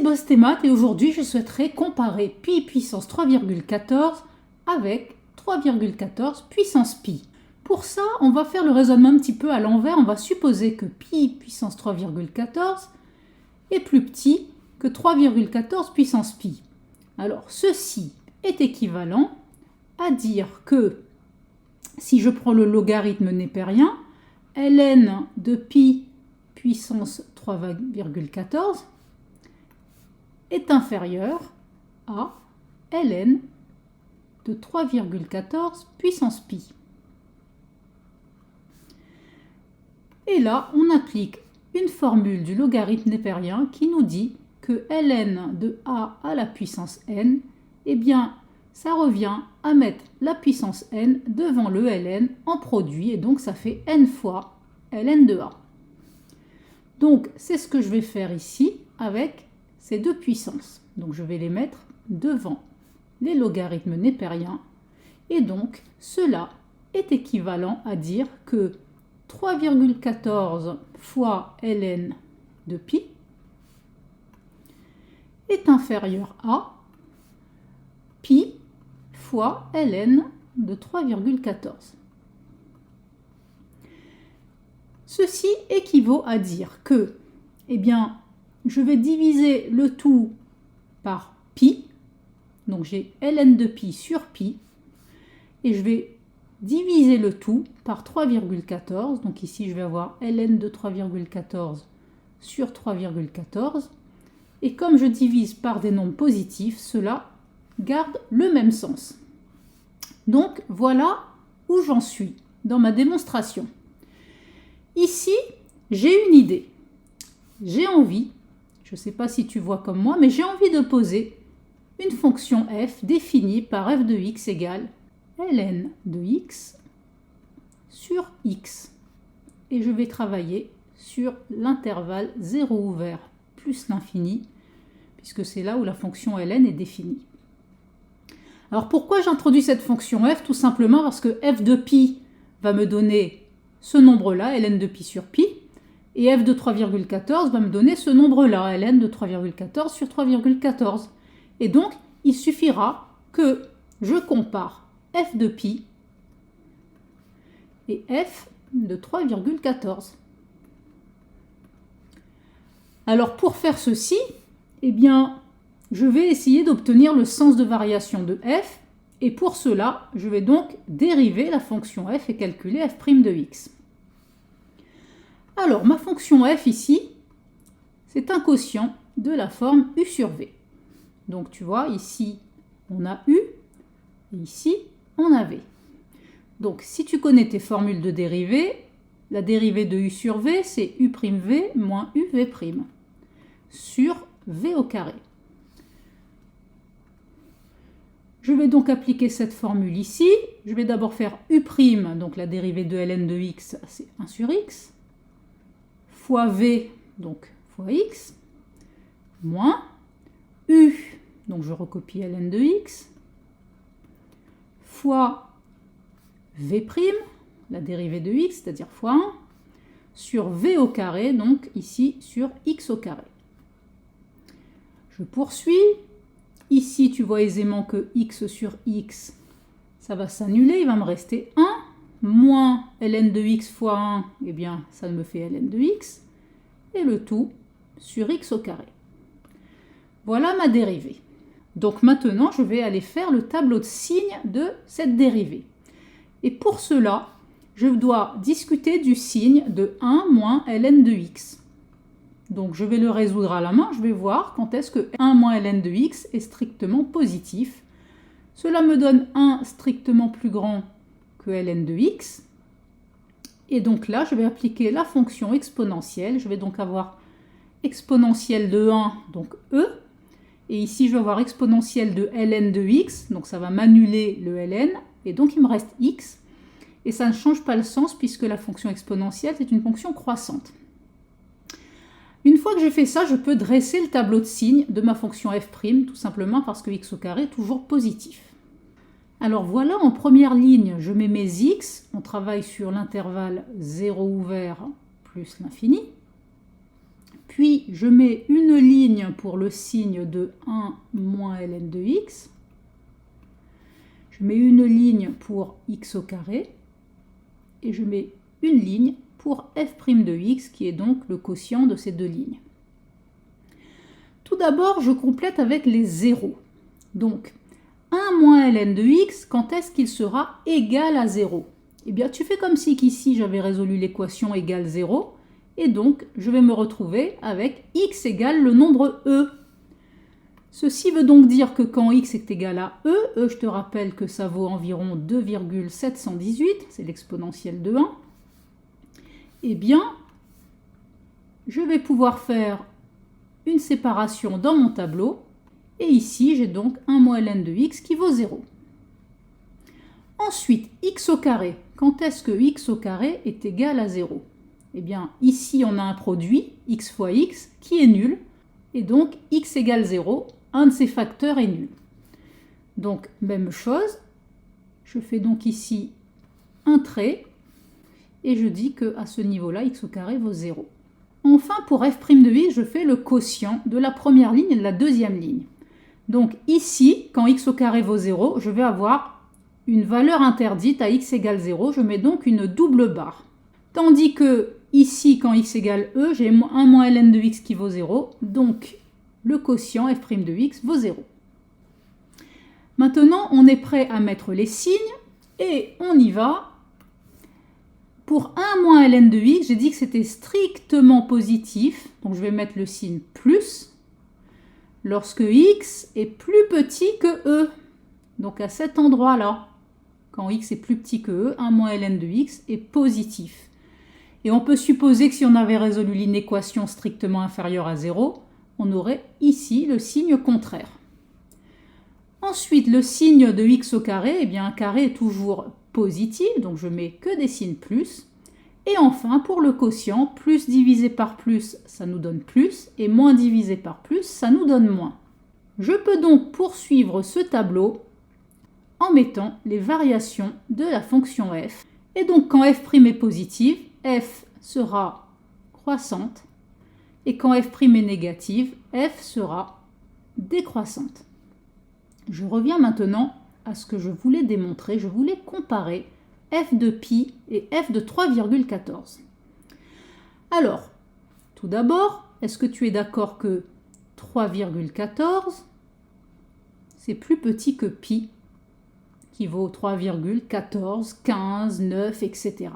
Bostémat et aujourd'hui je souhaiterais comparer pi puissance 3,14 avec 3,14 puissance pi. Pour ça, on va faire le raisonnement un petit peu à l'envers. On va supposer que pi puissance 3,14 est plus petit que 3,14 puissance pi. Alors ceci est équivalent à dire que si je prends le logarithme népérien, ln de pi puissance 3,14 est inférieur à ln de 3,14 puissance pi. Et là, on applique une formule du logarithme népérien qui nous dit que ln de a à la puissance n, eh bien, ça revient à mettre la puissance n devant le ln en produit, et donc ça fait n fois ln de a. Donc, c'est ce que je vais faire ici avec ces deux puissances. Donc, je vais les mettre devant les logarithmes népériens, et donc, cela est équivalent à dire que 3,14 fois ln de pi est inférieur à pi fois ln de 3,14. Ceci équivaut à dire que, eh bien, je vais diviser le tout par pi, donc j'ai ln de pi sur pi, et je vais diviser le tout par 3,14, donc ici je vais avoir ln de 3,14 sur 3,14, et comme je divise par des nombres positifs, cela garde le même sens. Donc voilà où j'en suis dans ma démonstration. Ici, j'ai une idée. J'ai envie, je ne sais pas si tu vois comme moi, mais j'ai envie de poser une fonction f définie par f de x égale ln de x sur x. Et je vais travailler sur l'intervalle 0 ouvert plus l'infini, puisque c'est là où la fonction ln est définie. Alors pourquoi j'introduis cette fonction f? Tout simplement parce que f de pi va me donner ce nombre-là, ln de pi sur pi, et f de 3,14 va me donner ce nombre-là, ln de 3,14 sur 3,14. Et donc, il suffira que je compare f de pi et f de 3,14. Alors, pour faire ceci, eh bien, je vais essayer d'obtenir le sens de variation de f, et pour cela, je vais donc dériver la fonction f et calculer f' de x. Alors, ma fonction f ici, c'est un quotient de la forme u sur v. Donc, tu vois, ici, on a u, et ici, on a v. Donc, si tu connais tes formules de dérivée, la dérivée de u sur v, c'est u'v moins uv' sur v au carré. Je vais donc appliquer cette formule ici. Je vais d'abord faire u', donc la dérivée de ln de x, c'est 1 sur x, fois v, donc fois x, moins u, donc je recopie ln de x, fois v', la dérivée de x, c'est-à-dire fois 1, sur v au carré, donc ici sur x au carré. Je poursuis. Ici, tu vois aisément que x sur x, ça va s'annuler, il va me rester 1, moins ln de x fois 1, eh bien, ça me fait ln de x, et le tout sur x au carré. Voilà ma dérivée. Donc maintenant, je vais aller faire le tableau de signes de cette dérivée. Et pour cela, je dois discuter du signe de 1 moins ln de x. Donc je vais le résoudre à la main, je vais voir quand est-ce que 1 moins ln de x est strictement positif. Cela me donne 1 strictement plus grand que ln de x. Et donc là, je vais appliquer la fonction exponentielle. Je vais donc avoir exponentielle de 1, donc e. Et ici, je vais avoir exponentielle de ln de x, donc ça va m'annuler le ln. Et donc il me reste x. Et ça ne change pas le sens puisque la fonction exponentielle, c'est une fonction croissante. Une fois que j'ai fait ça, je peux dresser le tableau de signes de ma fonction f', tout simplement parce que x au carré est toujours positif. Alors voilà, en première ligne, je mets mes x, on travaille sur l'intervalle 0 ouvert plus l'infini. Puis je mets une ligne pour le signe de 1 moins ln de x. Je mets une ligne pour x au carré. Et je mets une ligne pour f' de x, qui est donc le quotient de ces deux lignes. Tout d'abord, je complète avec les zéros. Donc, 1 moins ln de x, quand est-ce qu'il sera égal à 0? Eh bien, tu fais comme si qu'ici, j'avais résolu l'équation égale 0. Et donc, je vais me retrouver avec x égale le nombre e. Ceci veut donc dire que quand x est égal à e, je te rappelle que ça vaut environ 2,718, c'est l'exponentielle de 1, eh bien, je vais pouvoir faire une séparation dans mon tableau, et ici, j'ai donc 1 moins ln de x qui vaut 0. Ensuite, x au carré. Quand est-ce que x au carré est égal à 0? Eh bien, ici, on a un produit, x fois x, qui est nul, et donc x égale 0, un de ces facteurs est nul. Donc, même chose, je fais donc ici un trait, et je dis qu'à ce niveau-là, x au carré vaut 0. Enfin, pour f' de x, je fais le quotient de la première ligne et de la deuxième ligne. Donc ici, quand x au carré vaut 0, je vais avoir une valeur interdite à x égale 0, je mets donc une double barre. Tandis que ici, quand x égale e, j'ai 1 moins ln de x qui vaut 0, donc le quotient f' de x vaut 0. Maintenant, on est prêt à mettre les signes et on y va. Pour 1 moins ln de x, j'ai dit que c'était strictement positif, donc je vais mettre le signe plus, lorsque x est plus petit que e. Donc à cet endroit-là, quand x est plus petit que e, 1 moins ln de x est positif. Et on peut supposer que si on avait résolu l'inéquation strictement inférieure à 0, on aurait ici le signe contraire. Ensuite, le signe de x au carré, eh bien un carré est toujours positif, donc je mets que des signes plus. Et enfin, pour le quotient, plus divisé par plus, ça nous donne plus, et moins divisé par plus, ça nous donne moins. Je peux donc poursuivre ce tableau en mettant les variations de la fonction f. Et donc, quand f' est positive, f sera croissante, et quand f' est négative, f sera décroissante. Je reviens maintenant à ce que je voulais démontrer. Je voulais comparer f de pi et f de 3,14. Alors, tout d'abord, est-ce que tu es d'accord que 3,14, c'est plus petit que pi, qui vaut 3,14, 15, 9, etc.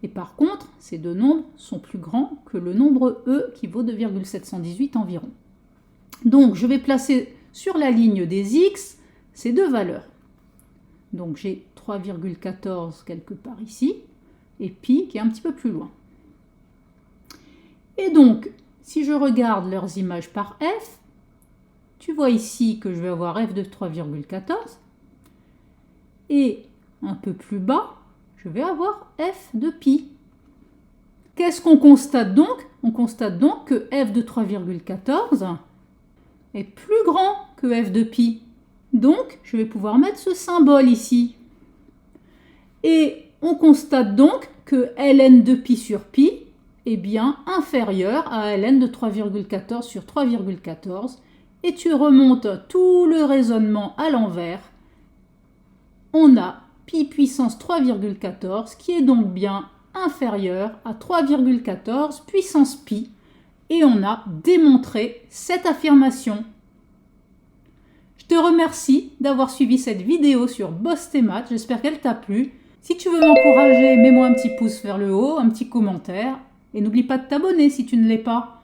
Et par contre, ces deux nombres sont plus grands que le nombre e, qui vaut 2,718 environ. Donc, je vais placer sur la ligne des x ces deux valeurs. Donc, j'ai 3,14 quelque part ici, et pi qui est un petit peu plus loin. Et donc, si je regarde leurs images par f, tu vois ici que je vais avoir f de 3,14, et un peu plus bas, je vais avoir f de pi. Qu'est-ce qu'on constate donc? On constate donc que f de 3,14 est plus grand que f de pi. Donc, je vais pouvoir mettre ce symbole ici. Et on constate donc que ln de pi sur pi est bien inférieur à ln de 3,14 sur 3,14. Et tu remontes tout le raisonnement à l'envers. On a pi puissance 3,14 qui est donc bien inférieur à 3,14 puissance pi. Et on a démontré cette affirmation. Je te remercie d'avoir suivi cette vidéo sur Boss tes maths. J'espère qu'elle t'a plu. Si tu veux m'encourager, mets-moi un petit pouce vers le haut, un petit commentaire. Et n'oublie pas de t'abonner si tu ne l'es pas.